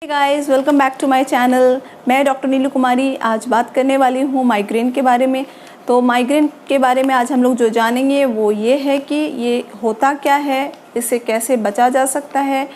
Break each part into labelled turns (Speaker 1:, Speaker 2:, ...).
Speaker 1: Guys, welcome back to my channel. मैं doctor Neelu Kumari आज बात करने वाली हूँ माइग्रेन के बारे में। तो माइग्रेन के बारे में आज हम लोग जो जानेंगे वो ये है कि ये होता क्या है, इससे कैसे बचा जा सकता है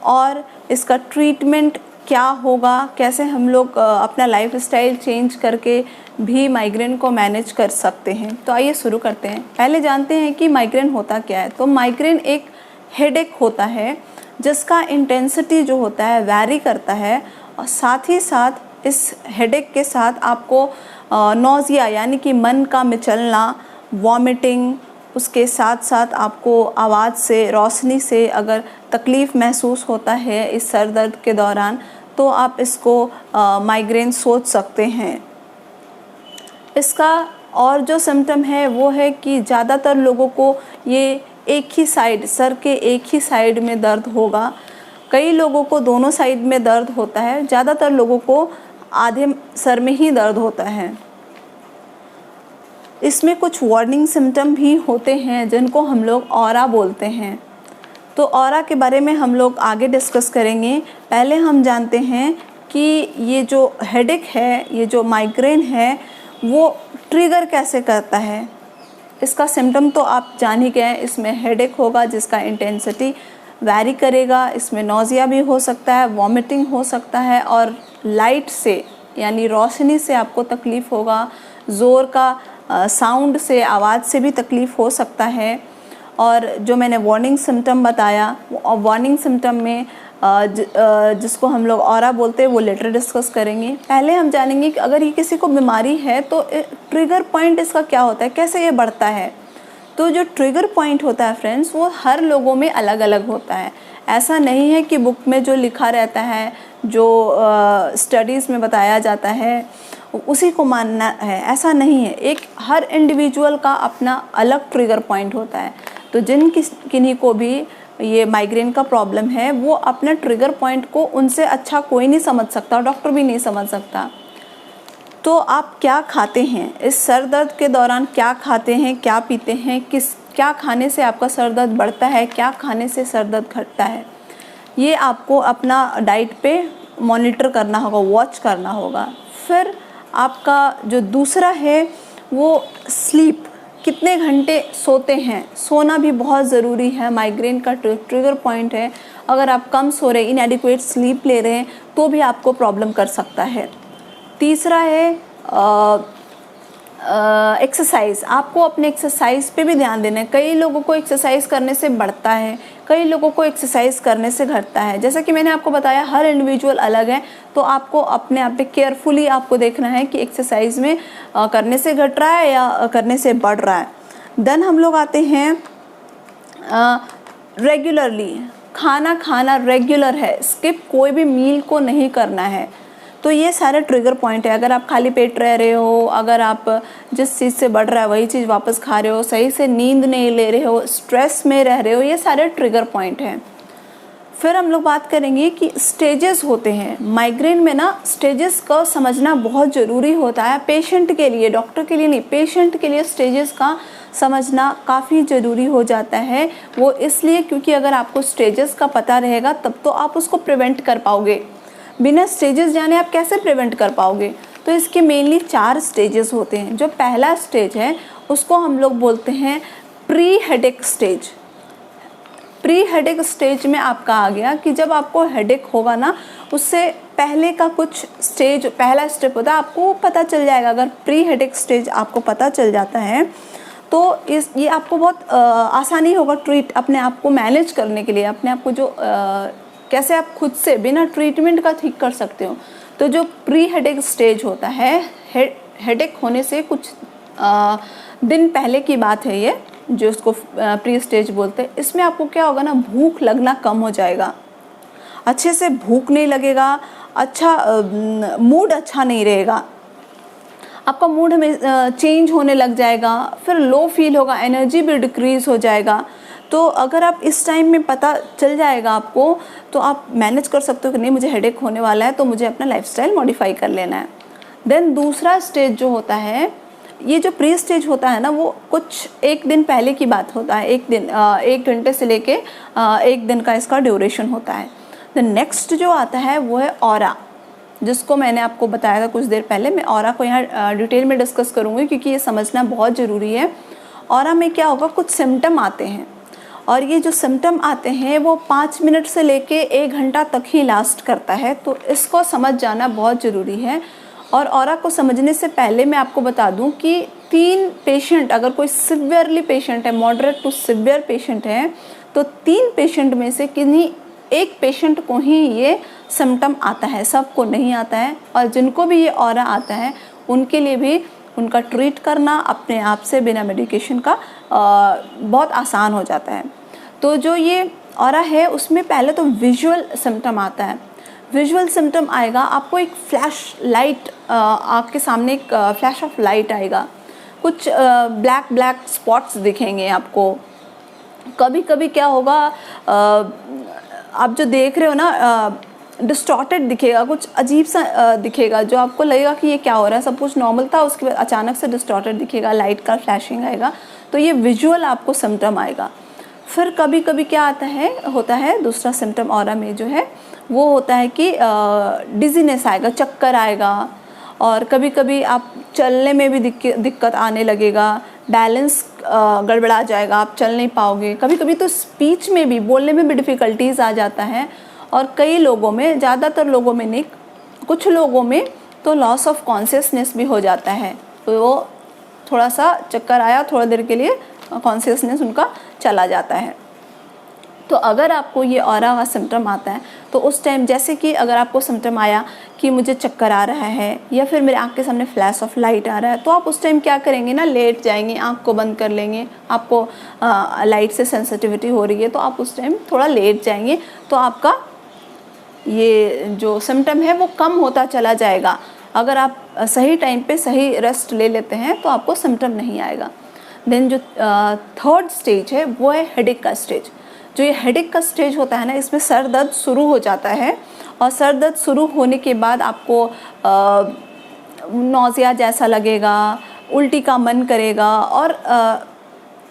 Speaker 1: और इसका ट्रीटमेंट क्या होगा, कैसे हम लोग अपना लाइफस्टाइल चेंज करके भी माइग्रेन को मैनेज कर सकते हैं। तो आइए शुरू करते हैं। पहले जानते हैं कि माइग्रेन होता क्या है। तो माइग्रेन एक हेडेक होता है जिसका इंटेंसिटी जो होता है वैरी करता है और साथ ही साथ इस हेडेक के साथ आपको नौजिया यानी कि मन का मचलना, वॉमिटिंग, उसके साथ साथ आपको आवाज़ से, रोशनी से अगर तकलीफ़ महसूस होता है इस सर दर्द के दौरान तो आप इसको माइग्रेन सोच सकते हैं। इसका और जो सिम्टम है वो है कि ज़्यादातर लोगों को ये एक ही साइड, सर के एक ही साइड में दर्द होगा। कई लोगों को दोनों साइड में दर्द होता है, ज़्यादातर लोगों को आधे सर में ही दर्द होता है। इसमें कुछ वार्निंग सिम्टम भी होते हैं जिनको हम लोग ऑरा बोलते हैं। तो ऑरा के बारे में हम लोग आगे डिस्कस करेंगे। पहले हम जानते हैं कि ये जो हेडेक है, ये जो माइग्रेन है, वो ट्रिगर कैसे करता है। इसका सिम्टम तो आप जान ही गए, इसमें हेडेक होगा जिसका इंटेंसिटी वैरी करेगा, इसमें नौजिया भी हो सकता है, वॉमिटिंग हो सकता है और लाइट से यानी रोशनी से आपको तकलीफ़ होगा, ज़ोर का साउंड से, आवाज़ से भी तकलीफ़ हो सकता है। और जो मैंने वार्निंग सिम्टम बताया, वार्निंग सिम्टम में जिसको हम लोग ऑरा बोलते हैं वो लेटर डिस्कस करेंगे। पहले हम जानेंगे कि अगर ये किसी को बीमारी है तो ट्रिगर पॉइंट इसका क्या होता है, कैसे ये बढ़ता है। तो जो ट्रिगर पॉइंट होता है फ्रेंड्स, वो हर लोगों में अलग अलग होता है। ऐसा नहीं है कि बुक में जो लिखा रहता है, जो स्टडीज़ में बताया जाता है उसी को मानना है, ऐसा नहीं है। एक हर इंडिविजुअल का अपना अलग ट्रिगर पॉइंट होता है। तो किन्हीं को भी ये माइग्रेन का प्रॉब्लम है, वो अपना ट्रिगर पॉइंट को उनसे अच्छा कोई नहीं समझ सकता, डॉक्टर भी नहीं समझ सकता। तो आप क्या खाते हैं इस सर दर्द के दौरान, क्या खाते हैं, क्या पीते हैं, क्या खाने से आपका सर दर्द बढ़ता है, क्या खाने से सर दर्द घटता है, ये आपको अपना डाइट पे मॉनिटर करना होगा, वॉच करना होगा। फिर आपका जो दूसरा है वो स्लीप, कितने घंटे सोते हैं। सोना भी बहुत ज़रूरी है, माइग्रेन का ट्रिगर पॉइंट है। अगर आप कम सो रहे, इनएडिक्वेट स्लीप ले रहे हैं तो भी आपको प्रॉब्लम कर सकता है। तीसरा है एक्सरसाइज। आपको अपने एक्सरसाइज पे भी ध्यान देना है। कई लोगों को एक्सरसाइज करने से बढ़ता है, कई लोगों को एक्सरसाइज करने से घटता है। जैसा कि मैंने आपको बताया, हर इंडिविजुअल अलग है, तो आपको अपने आप पे केयरफुली आपको देखना है कि एक्सरसाइज में करने से घट रहा है या करने से बढ़ रहा है। देन हम लोग आते हैं रेगुलरली, खाना रेगुलर है, स्किप कोई भी मील को नहीं करना है। तो ये सारे ट्रिगर पॉइंट है। अगर आप खाली पेट रह रहे हो, अगर आप जिस चीज़ से बढ़ रहा है वही चीज़ वापस खा रहे हो, सही से नींद नहीं ले रहे हो, स्ट्रेस में रह रहे हो, ये सारे ट्रिगर पॉइंट हैं। फिर हम लोग बात करेंगे कि स्टेजेस होते हैं माइग्रेन में ना। स्टेजेस को समझना बहुत ज़रूरी होता है पेशेंट के लिए, डॉक्टर के लिए नहीं, पेशेंट के लिए स्टेजेस का समझना काफ़ी ज़रूरी हो जाता है। वो इसलिए क्योंकि अगर आपको स्टेजेस का पता रहेगा तब तो आप उसको प्रिवेंट कर पाओगे। बिना स्टेजेस जाने आप कैसे प्रिवेंट कर पाओगे। तो इसके मेनली 4 स्टेजेस होते हैं। जो पहला स्टेज है उसको हम लोग बोलते हैं pre headache stage. Pre headache stage में आपका आ गया कि जब आपको हेडेक होगा ना, उससे पहले का कुछ स्टेज, पहला स्टेप होता है, आपको पता चल जाएगा। अगर प्री हेडेक स्टेज आपको पता चल जाता है तो ये आपको बहुत आसानी होगा अपने आप को मैनेज करने के लिए, अपने आप को जो कैसे आप खुद से बिना ट्रीटमेंट का ठीक कर सकते हो। तो जो प्री हेडेक स्टेज होता है, हेडेक होने से कुछ दिन पहले की बात है ये, जो उसको प्री स्टेज बोलते हैं। इसमें आपको क्या होगा ना, भूख लगना कम हो जाएगा, अच्छे से भूख नहीं लगेगा, मूड अच्छा नहीं रहेगा, आपका मूड में चेंज होने लग जाएगा, फिर लो फील होगा, एनर्जी भी डिक्रीज़ हो जाएगा। तो अगर आप इस टाइम में पता चल जाएगा आपको, तो आप मैनेज कर सकते हो कि नहीं मुझे हेडेक होने वाला है तो मुझे अपना लाइफस्टाइल मॉडिफाई कर लेना है। देन दूसरा स्टेज जो होता है, ये जो प्री स्टेज होता है ना, वो कुछ एक दिन पहले की बात होता है। एक घंटे से लेके 1 दिन का इसका ड्यूरेशन होता है। द नेक्स्ट जो आता है वो है ऑरा, जिसको मैंने आपको बताया था कुछ देर पहले। मैं ऑरा को यहाँ डिटेल में डिस्कस करूँगी क्योंकि ये समझना बहुत ज़रूरी है। ऑरा में क्या होगा, कुछ सिम्टम आते हैं और ये जो सिम्टम आते हैं वो 5 मिनट से लेके 1 घंटा तक ही लास्ट करता है, तो इसको समझ जाना बहुत ज़रूरी है। और ऑरा को समझने से पहले मैं आपको बता दूं कि 3 पेशेंट, अगर कोई सिवियरली पेशेंट है, मॉडरेट टू सिवियर पेशेंट है, तो 3 पेशेंट में से किन्हीं एक पेशेंट को ही ये सिम्टम आता है, सबको नहीं आता है। और जिनको भी ये ऑरा आता है उनके लिए भी उनका ट्रीट करना अपने आप से बिना मेडिकेशन का बहुत आसान हो जाता है। तो जो ये ऑरा है उसमें पहले तो विजुअल सिम्टम आता है। विजुअल सिम्टम आएगा, आपको एक फ्लैश लाइट, आँख के सामने एक फ्लैश ऑफ लाइट आएगा, कुछ ब्लैक ब्लैक स्पॉट्स दिखेंगे आपको। कभी कभी क्या होगा, आप जो देख रहे हो ना डिस्टॉर्टेड दिखेगा, कुछ अजीब सा दिखेगा, जो आपको लगेगा कि ये क्या हो रहा है, सब कुछ नॉर्मल था, उसके बाद अचानक से डिस्टॉर्टेड दिखेगा, लाइट का फ्लैशिंग आएगा, तो ये विजुअल आपको सिम्टम आएगा। फिर कभी कभी क्या होता है दूसरा सिम्टम ऑरा में जो है वो होता है कि डिजीनेस आएगा, चक्कर आएगा, और कभी कभी आप चलने में भी दिक्कत आने लगेगा, बैलेंस गड़बड़ा जाएगा, आप चल नहीं पाओगे। कभी कभी तो स्पीच में भी, बोलने में भी डिफ़िकल्टीज आ जाता है। और कई लोगों में, ज़्यादातर लोगों में नहीं, कुछ लोगों में तो लॉस ऑफ कॉन्शियसनेस भी हो जाता है। तो वो थोड़ा सा चक्कर आया, थोड़ा देर के लिए कॉन्शियसनेस उनका चला जाता है। तो अगर आपको ये ऑरा का सिम्टम आता है तो उस टाइम, जैसे कि अगर आपको सिम्टम आया कि मुझे चक्कर आ रहा है या फिर मेरे आँख के सामने फ्लैश ऑफ लाइट आ रहा है, तो आप उस टाइम क्या करेंगे ना, लेट जाएंगे, आँख को बंद कर लेंगे। आपको लाइट से सेंसिटिविटी हो रही है तो आप उस टाइम थोड़ा लेट जाएंगे, तो आपका ये जो सिम्टम है वो कम होता चला जाएगा। अगर आप सही टाइम पे सही रेस्ट ले लेते हैं तो आपको सिम्टम नहीं आएगा। देन जो थर्ड स्टेज है वो है हेडेक का स्टेज। जो ये हेडेक का स्टेज होता है ना, इसमें सर दर्द शुरू हो जाता है, और सर दर्द शुरू होने के बाद आपको नौजिया जैसा लगेगा, उल्टी का मन करेगा, और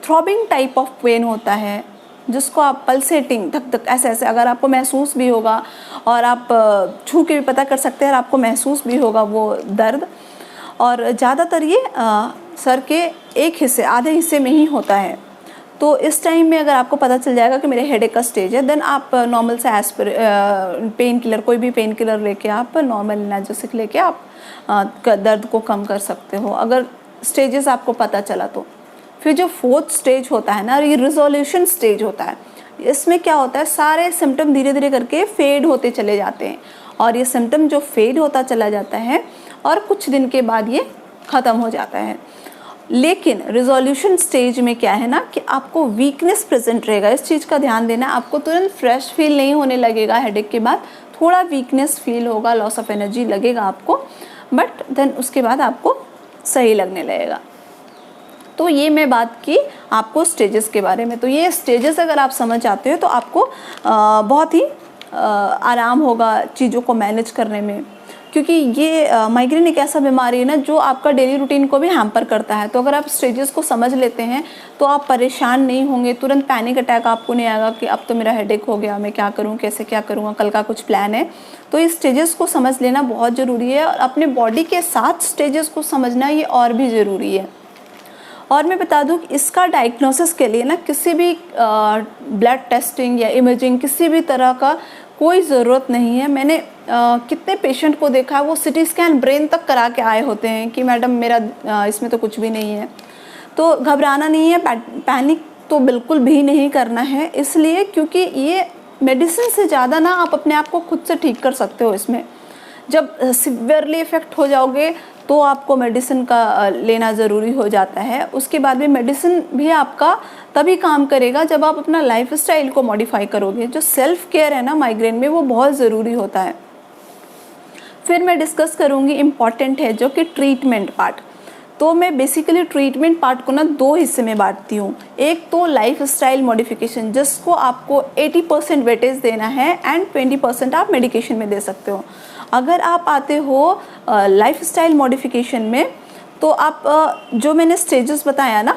Speaker 1: थ्रॉबिंग टाइप ऑफ पेन होता है, जिसको आप पल्सेटिंग, धक धक ऐसे ऐसे अगर आपको महसूस भी होगा, और आप छू के भी पता कर सकते हैं और आपको महसूस भी होगा वो दर्द। और ज़्यादातर ये सर के एक हिस्से, आधे हिस्से में ही होता है। तो इस टाइम में अगर आपको पता चल जाएगा कि मेरे हेडेक का स्टेज है, देन आप नॉर्मल से पेन किलर, कोई भी पेन किलर लेके, आप नॉर्मल एनाल्जेसिक लेके आप दर्द को कम कर सकते हो, अगर स्टेजेस आपको पता चला तो। फिर जो फोर्थ स्टेज होता है ना, ये रिजोल्यूशन स्टेज होता है। इसमें क्या होता है, सारे सिम्टम धीरे धीरे करके फेड होते चले जाते हैं, और ये सिम्टम जो फेड होता चला जाता है और कुछ दिन के बाद ये ख़त्म हो जाता है। लेकिन रिजोल्यूशन स्टेज में क्या है ना कि आपको वीकनेस प्रेजेंट रहेगा। इस चीज़ का ध्यान देना, आपको तुरंत फ्रेश फील नहीं होने लगेगा हेडेक के बाद, थोड़ा वीकनेस फील होगा, लॉस ऑफ एनर्जी लगेगा आपको, बट देन उसके बाद आपको सही लगने लगेगा। तो ये मैं बात की आपको स्टेजेस के बारे में। तो ये स्टेजेस अगर आप समझ जाते हो तो आपको बहुत ही आराम होगा चीज़ों को मैनेज करने में, क्योंकि ये माइग्रेन एक ऐसा बीमारी है ना जो आपका डेली रूटीन को भी हैम्पर करता है। तो अगर आप स्टेजेस को समझ लेते हैं तो आप परेशान नहीं होंगे, तुरंत पैनिक अटैक आपको नहीं आएगा कि अब तो मेरा हेडेक हो गया, मैं क्या करूं, कैसे क्या करूंगा, कल का कुछ प्लान है। तो इस स्टेजेस को समझ लेना बहुत ज़रूरी है, और अपने बॉडी के साथ स्टेजेस को समझना ये और भी ज़रूरी है। और मैं बता दूं कि इसका डायग्नोसिस के लिए ना किसी भी ब्लड टेस्टिंग या इमेजिंग, किसी भी तरह का कोई ज़रूरत नहीं है। मैंने कितने पेशेंट को देखा है, वो सिटी स्कैन ब्रेन तक करा के आए होते हैं कि मैडम मेरा इसमें तो कुछ भी नहीं है। तो घबराना नहीं है, पैनिक तो बिल्कुल भी नहीं करना है, इसलिए क्योंकि ये मेडिसिन से ज़्यादा ना आप अपने आप को खुद से ठीक कर सकते हो इसमें। जब सिवियरली इफ़ेक्ट हो जाओगे तो आपको मेडिसिन का लेना ज़रूरी हो जाता है। उसके बाद भी मेडिसिन भी आपका तभी काम करेगा जब आप अपना लाइफस्टाइल को मॉडिफाई करोगे। जो सेल्फ केयर है ना माइग्रेन में, वो बहुत ज़रूरी होता है। फिर मैं डिस्कस करूँगी, इम्पॉर्टेंट है जो कि ट्रीटमेंट पार्ट। तो मैं बेसिकली ट्रीटमेंट पार्ट को ना 2 हिस्से में बांटती हूँ। एक तो लाइफस्टाइल मॉडिफिकेशन, जिसको आपको 80% वेटेज देना है एंड 20% आप मेडिकेशन में दे सकते हो। अगर आप आते हो लाइफस्टाइल मॉडिफिकेशन में, तो आप जो मैंने स्टेजेस बताया ना,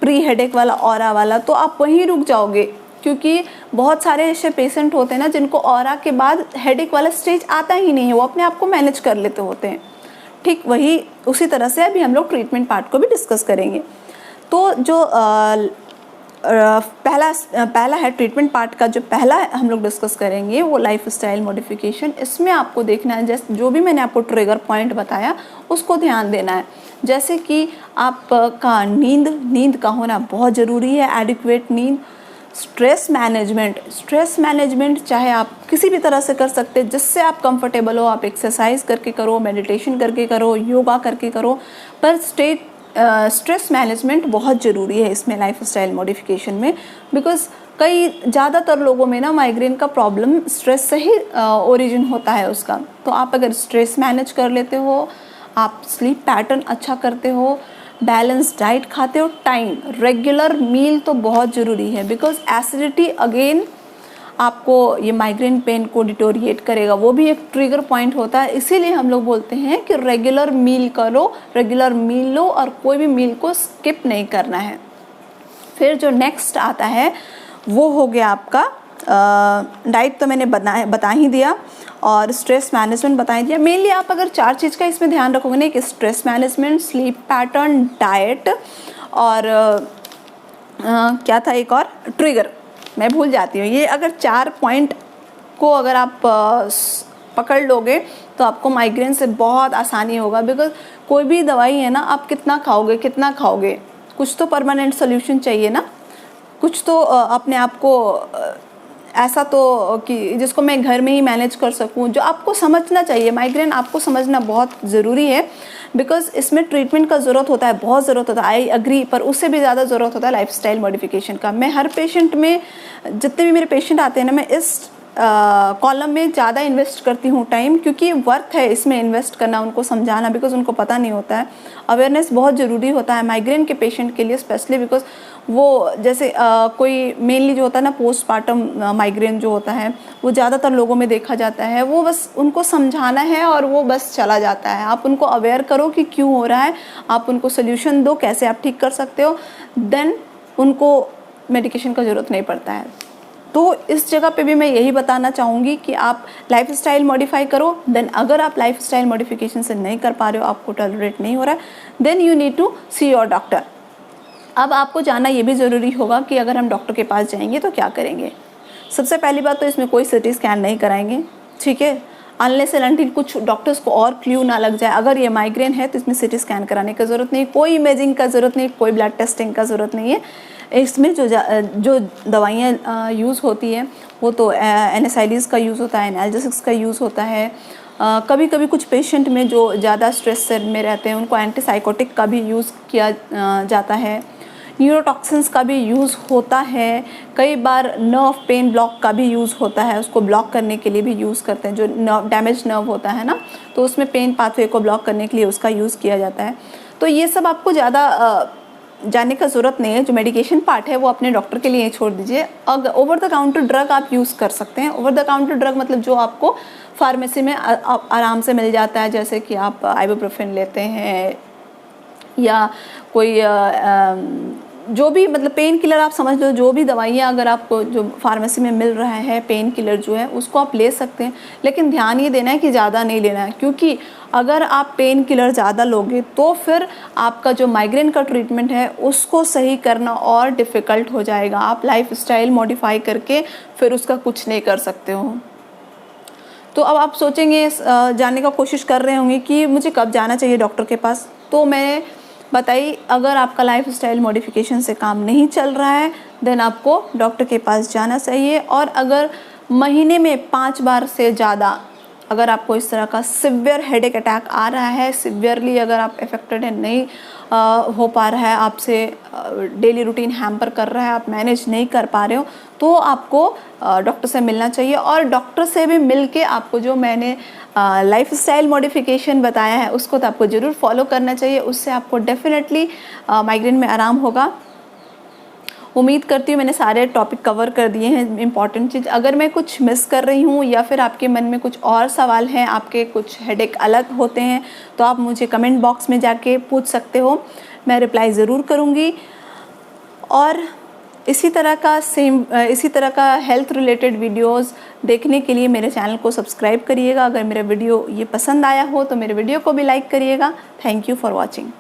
Speaker 1: प्री हेडेक वाला, ऑरा वाला, तो आप वहीं रुक जाओगे। क्योंकि बहुत सारे ऐसे पेशेंट होते हैं ना जिनको ऑरा के बाद हेडेक वाला स्टेज आता ही नहीं है, वो अपने आप को मैनेज कर लेते होते हैं। ठीक वही उसी तरह से अभी हम लोग ट्रीटमेंट पार्ट को भी डिस्कस करेंगे। तो जो पहला है ट्रीटमेंट पार्ट का, जो पहला हम लोग डिस्कस करेंगे वो लाइफस्टाइल मॉडिफिकेशन। इसमें आपको देखना है जैसे जो भी मैंने आपको ट्रिगर पॉइंट बताया उसको ध्यान देना है। जैसे कि आपका नींद का होना बहुत ज़रूरी है, एडिक्वेट नींद। स्ट्रेस मैनेजमेंट चाहे आप किसी भी तरह से कर सकते हैं, जिससे आप कंफर्टेबल हो। आप एक्सरसाइज करके करो, मेडिटेशन करके करो, योगा करके करो, पर स्ट्रेस मैनेजमेंट बहुत ज़रूरी है इसमें लाइफस्टाइल मॉडिफिकेशन में। बिकॉज ज़्यादातर लोगों में ना माइग्रेन का प्रॉब्लम स्ट्रेस से ही ओरिजिन होता है उसका। तो आप अगर स्ट्रेस मैनेज कर लेते हो, आप स्लीप पैटर्न अच्छा करते हो, बैलेंस डाइट खाते हो, टाइम रेगुलर मील तो बहुत ज़रूरी है। बिकॉज एसिडिटी अगेन आपको ये माइग्रेन पेन को डिटोरिएट करेगा, वो भी एक ट्रिगर पॉइंट होता है। इसीलिए हम लोग बोलते हैं कि रेगुलर मील करो, रेगुलर मील लो और कोई भी मील को स्किप नहीं करना है। फिर जो नेक्स्ट आता है वो हो गया आपका डाइट, तो मैंने बता ही दिया, और स्ट्रेस मैनेजमेंट बता ही दिया। मेनली आप अगर 4 चीज़ का इसमें ध्यान रखोगे ना, कि stress management, sleep pattern, diet और क्या था एक और, ट्रिगर, मैं भूल जाती हूँ। ये अगर 4 पॉइंट को अगर आप पकड़ लोगे तो आपको माइग्रेन से बहुत आसानी होगा। बिकॉज कोई भी दवाई है ना, आप कितना खाओगे, कुछ तो परमानेंट सोल्यूशन चाहिए ना, कुछ तो अपने आप को ऐसा तो कि जिसको मैं घर में ही मैनेज कर सकूं, जो आपको समझना चाहिए। माइग्रेन आपको समझना बहुत ज़रूरी है, बिकॉज इसमें ट्रीटमेंट का ज़रूरत होता है, बहुत ज़रूरत होता है, आई अग्री। पर उससे भी ज़्यादा ज़रूरत होता है लाइफस्टाइल मॉडिफिकेशन का। मैं हर पेशेंट में, जितने भी मेरे पेशेंट आते हैं ना, मैं इस कॉलम में ज़्यादा इन्वेस्ट करती हूँ टाइम, क्योंकि वर्थ है इसमें इन्वेस्ट करना, उनको समझाना, बिकॉज उनको पता नहीं होता है। अवेयरनेस बहुत ज़रूरी होता है माइग्रेन के पेशेंट के लिए स्पेशली, बिकॉज वो जैसे कोई मेनली जो होता है ना पोस्टपार्टम माइग्रेन जो होता है, वो ज़्यादातर लोगों में देखा जाता है। वो बस उनको समझाना है और वो बस चला जाता है। आप उनको अवेयर करो कि क्यों हो रहा है, आप उनको सोल्यूशन दो कैसे आप ठीक कर सकते हो, देन उनको मेडिकेशन का ज़रूरत नहीं पड़ता है। तो इस जगह पे भी मैं यही बताना चाहूँगी कि आप लाइफस्टाइल मॉडिफाई करो। देन अगर आप लाइफस्टाइल मॉडिफिकेशन से नहीं कर पा रहे हो, आपको टॉलरेट नहीं हो रहा है, then you need to see your doctor. अब आपको जानना ये भी ज़रूरी होगा कि अगर हम डॉक्टर के पास जाएंगे तो क्या करेंगे। सबसे पहली बात तो इसमें कोई सिटी स्कैन नहीं कराएंगे, ठीक है, अनलेस एंड अनटिल कुछ डॉक्टर्स को और क्लू ना लग जाए। अगर ये माइग्रेन है तो इसमें सिटी स्कैन कराने की ज़रूरत नहीं, कोई इमेजिंग का ज़रूरत नहीं, कोई ब्लड टेस्टिंग का ज़रूरत नहीं है। इसमें जो दवाइयाँ यूज़ होती हैं वो तो एनेसाइडीज़ का यूज़ होता है, एनाल्जेसिक्स का यूज़ होता है। कभी कभी कुछ पेशेंट में जो ज़्यादा स्ट्रेस में रहते हैं उनको एंटीसाइकोटिक का भी यूज़ किया जाता है, न्यूरोटॉक्सिन्स का भी यूज़ होता है। कई बार नर्व पेन ब्लॉक का भी यूज़ होता है, उसको ब्लॉक करने के लिए भी यूज़ करते हैं। जो डैमेज नर्व होता है ना, तो उसमें पेन पाथवे को ब्लॉक करने के लिए उसका यूज़ किया जाता है। तो ये सब आपको ज़्यादा जानने का ज़रूरत नहीं है। जो मेडिकेशन पार्ट है वो अपने डॉक्टर के लिए छोड़ दीजिए। अगर ओवर द काउंटर ड्रग आप यूज़ कर सकते हैं। ओवर द काउंटर ड्रग मतलब जो आपको फार्मेसी में आराम से मिल जाता है, जैसे कि आप आइबुप्रोफेन लेते हैं या कोई जो भी मतलब पेन किलर आप समझ लो, जो भी दवाइयाँ अगर आपको जो फार्मेसी में मिल रहा है पेन किलर जो है उसको आप ले सकते हैं। लेकिन ध्यान ये देना है कि ज़्यादा नहीं लेना है, क्योंकि अगर आप पेन किलर ज़्यादा लोगे तो फिर आपका जो माइग्रेन का ट्रीटमेंट है उसको सही करना और डिफ़िकल्ट हो जाएगा। आप लाइफस्टाइल मॉडिफाई करके फिर उसका कुछ नहीं कर सकते हो। तो अब आप सोचेंगे, जानने का कोशिश कर रहे होंगे कि मुझे कब जाना चाहिए डॉक्टर के पास। तो मैं बताइए, अगर आपका लाइफस्टाइल मॉडिफिकेशन से काम नहीं चल रहा है देन आपको डॉक्टर के पास जाना चाहिए। और अगर महीने में 5 बार से ज़्यादा अगर आपको इस तरह का सिवियर हेडेक अटैक आ रहा है, सिवियरली अगर आप अफेक्टेड है, नहीं हो पा रहा है, आपसे डेली रूटीन हैम्पर कर रहा है, आप मैनेज नहीं कर पा रहे हो, तो आपको डॉक्टर से मिलना चाहिए। और डॉक्टर से भी मिल के आपको जो मैंने लाइफस्टाइल मॉडिफिकेशन बताया है उसको तो आपको ज़रूर फॉलो करना चाहिए। उससे आपको डेफिनेटली माइग्रेन में आराम होगा। उम्मीद करती हूँ मैंने सारे टॉपिक कवर कर दिए हैं इंपॉर्टेंट चीज़। अगर मैं कुछ मिस कर रही हूँ या फिर आपके मन में कुछ और सवाल हैं, आपके कुछ हेडेक अलग होते हैं, तो आप मुझे कमेंट बॉक्स में जाके पूछ सकते हो, मैं रिप्लाई ज़रूर करूँगी। और इसी तरह का हेल्थ रिलेटेड वीडियोस देखने के लिए मेरे चैनल को सब्सक्राइब करिएगा। अगर मेरा वीडियो ये पसंद आया हो तो मेरे वीडियो को भी लाइक करिएगा। Thank you for watching.